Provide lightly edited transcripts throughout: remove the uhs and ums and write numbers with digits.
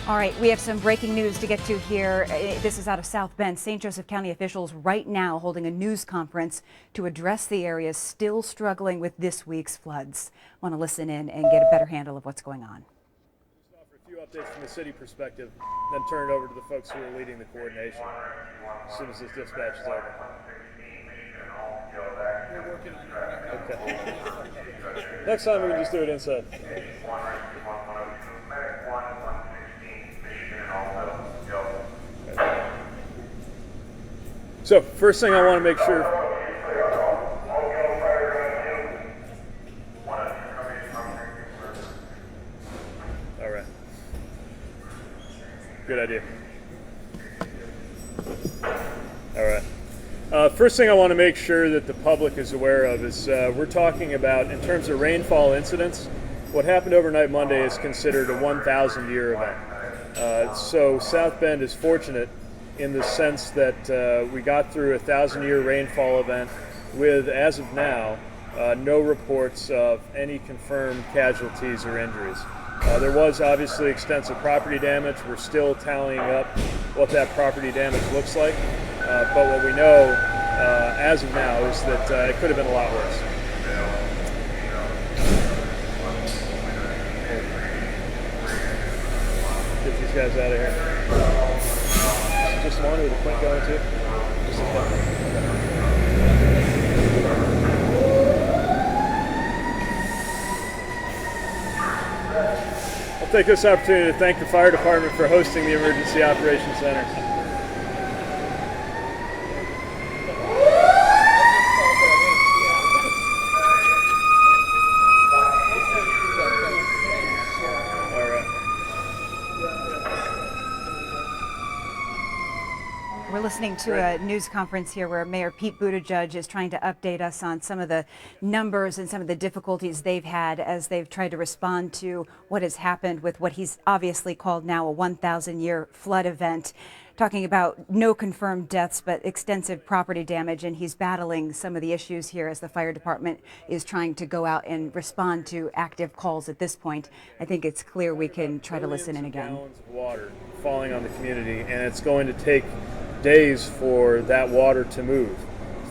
All right, we have some breaking news to get to here. This is out of South Bend. St. Joseph County officials right now holding a news conference to address the areas still struggling with this week's floods. Want to listen in and get a better handle of what's going on. Just offer a few updates from the city perspective, then turn it over to the folks who are leading the coordination as soon as this dispatch is over. We're working on it. Okay. Next time we can just do it inside. So, first thing I want to make sure. All right. Good idea. All right. First thing I want to make sure that the public is aware of is we're talking about, in terms of rainfall incidents, what happened overnight Monday is considered a 1,000-year event. So South Bend is fortunate in the sense that we got through a 1,000-year rainfall event with, as of now, no reports of any confirmed casualties or injuries. There was obviously extensive property damage. We're still tallying up what that property damage looks like. But what we know as of now is that it could have been a lot worse. Get these guys out of here. Just one with a Quint going too? Just a I'll take this opportunity to thank the fire department for hosting the Emergency Operations Center. We're listening to a news conference here where Mayor Pete Buttigieg is trying to update us on some of the numbers and some of the difficulties they've had as they've tried to respond to what has happened with what he's obviously called now a 1,000-year flood event. Talking about no confirmed deaths, but extensive property damage, and he's battling some of the issues here as the fire department is trying to go out and respond to active calls at this point. I think it's clear we can try to listen in again. Gallons of water falling on the community, and it's going to take days for that water to move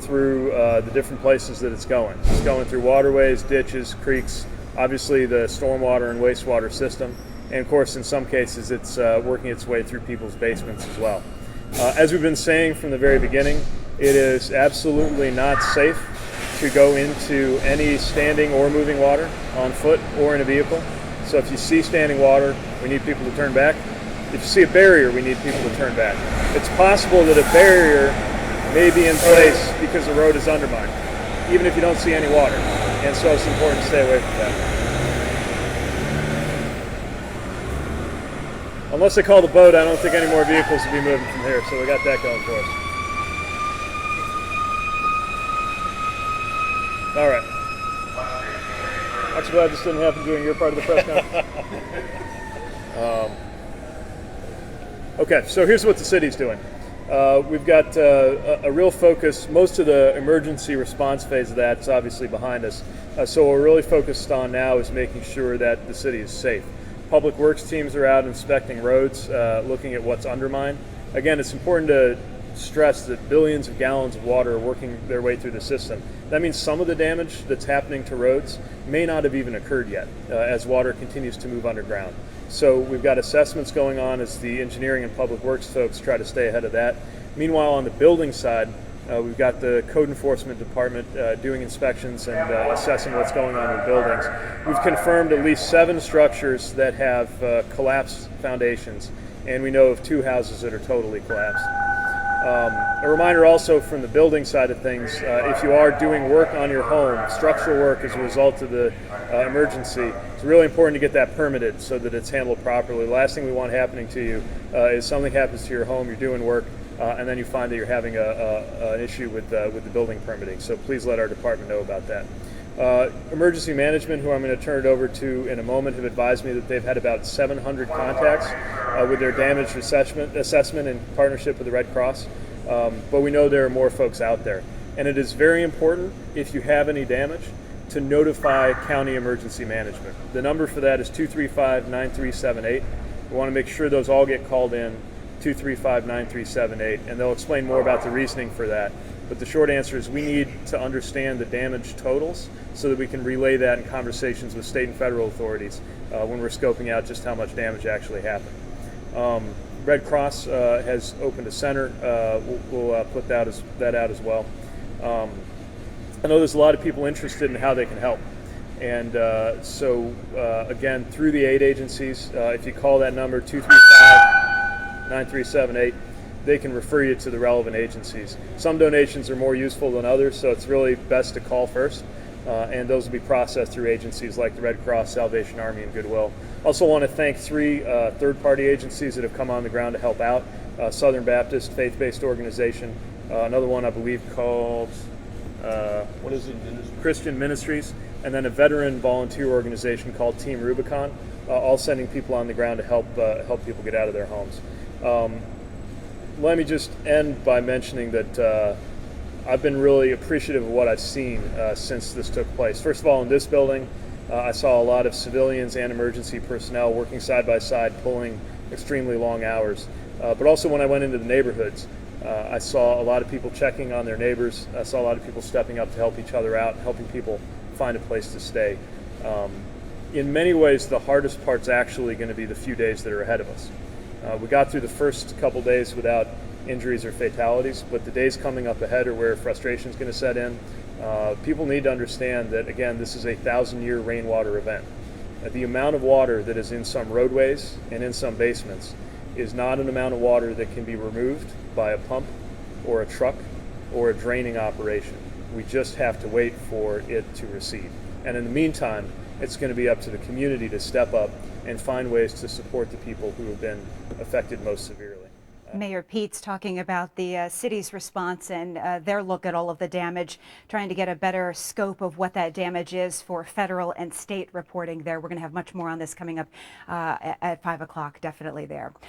through the different places that it's going. It's going through waterways, ditches, creeks, obviously the stormwater and wastewater system, and of course in some cases it's working its way through people's basements as well. As we've been saying from the very beginning, it is absolutely not safe to go into any standing or moving water on foot or in a vehicle. So if you see standing water, we need people to turn back. If you see a barrier, we need people to turn back. It's possible that a barrier may be in place because the road is undermined, even if you don't see any water. And so it's important to stay away from that. Unless they call the boat, I don't think any more vehicles will be moving from here, so we got that going for us. All right. I'm glad this didn't happen during your part of the press conference. Okay, so here's what the city's doing. We've got a real focus. Most of the emergency response phase of that is obviously behind us. So what we're really focused on now is making sure that the city is safe. Public Works teams are out inspecting roads, looking at what's undermined. Again, it's important to stress that billions of gallons of water are working their way through the system. That means some of the damage that's happening to roads may not have even occurred yet as water continues to move underground. So we've got assessments going on as the engineering and public works folks try to stay ahead of that. Meanwhile, on the building side, we've got the code enforcement department doing inspections and assessing what's going on in buildings. We've confirmed at least 7 structures that have collapsed foundations, and we know of 2 houses that are totally collapsed. A reminder also from the building side of things, if you are doing work on your home, structural work as a result of the emergency, it's really important to get that permitted so that it's handled properly. The last thing we want happening to you is something happens to your home, you're doing work, and then you find that you're having an issue with the building permitting. So please let our department know about that. Emergency management, who I'm going to turn it over to in a moment, have advised me that they've had about 700 contacts with their damage assessment in partnership with the Red Cross. But we know there are more folks out there. And it is very important, if you have any damage, to notify County Emergency Management. The number for that is 235-9378. We want to make sure those all get called in 235-9378, and they'll explain more about the reasoning for that. But the short answer is we need to understand the damage totals so that we can relay that in conversations with state and federal authorities when we're scoping out just how much damage actually happened. Red Cross has opened a center. We'll put that out as well. I know there's a lot of people interested in how they can help. And so, again, through the aid agencies, if you call that number 235-9378, they can refer you to the relevant agencies. Some donations are more useful than others, so it's really best to call first. And those will be processed through agencies like the Red Cross, Salvation Army, and Goodwill. Also want to thank 3 third-party agencies that have come on the ground to help out. Southern Baptist, faith-based organization. Another one I believe called, what is it? Christian Ministries. And then a veteran volunteer organization called Team Rubicon, all sending people on the ground to help people get out of their homes. Let me just end by mentioning that I've been really appreciative of what I've seen since this took place. First of all, in this building, I saw a lot of civilians and emergency personnel working side by side, pulling extremely long hours. But also when I went into the neighborhoods, I saw a lot of people checking on their neighbors. I saw a lot of people stepping up to help each other out, helping people find a place to stay. In many ways, the hardest part's actually going to be the few days that are ahead of us. We got through the first couple days without injuries or fatalities, but the days coming up ahead are where frustration is going to set in. People need to understand that, again, this is a 1,000-year rainwater event. The amount of water that is in some roadways and in some basements is not an amount of water that can be removed by a pump or a truck or a draining operation. We just have to wait for it to recede. And in the meantime, it's going to be up to the community to step up and find ways to support the people who have been affected most severely. Mayor Pete's talking about the city's response and their look at all of the damage, trying to get a better scope of what that damage is for federal and state reporting there. We're going to have much more on this coming up at 5 o'clock, definitely there. All right.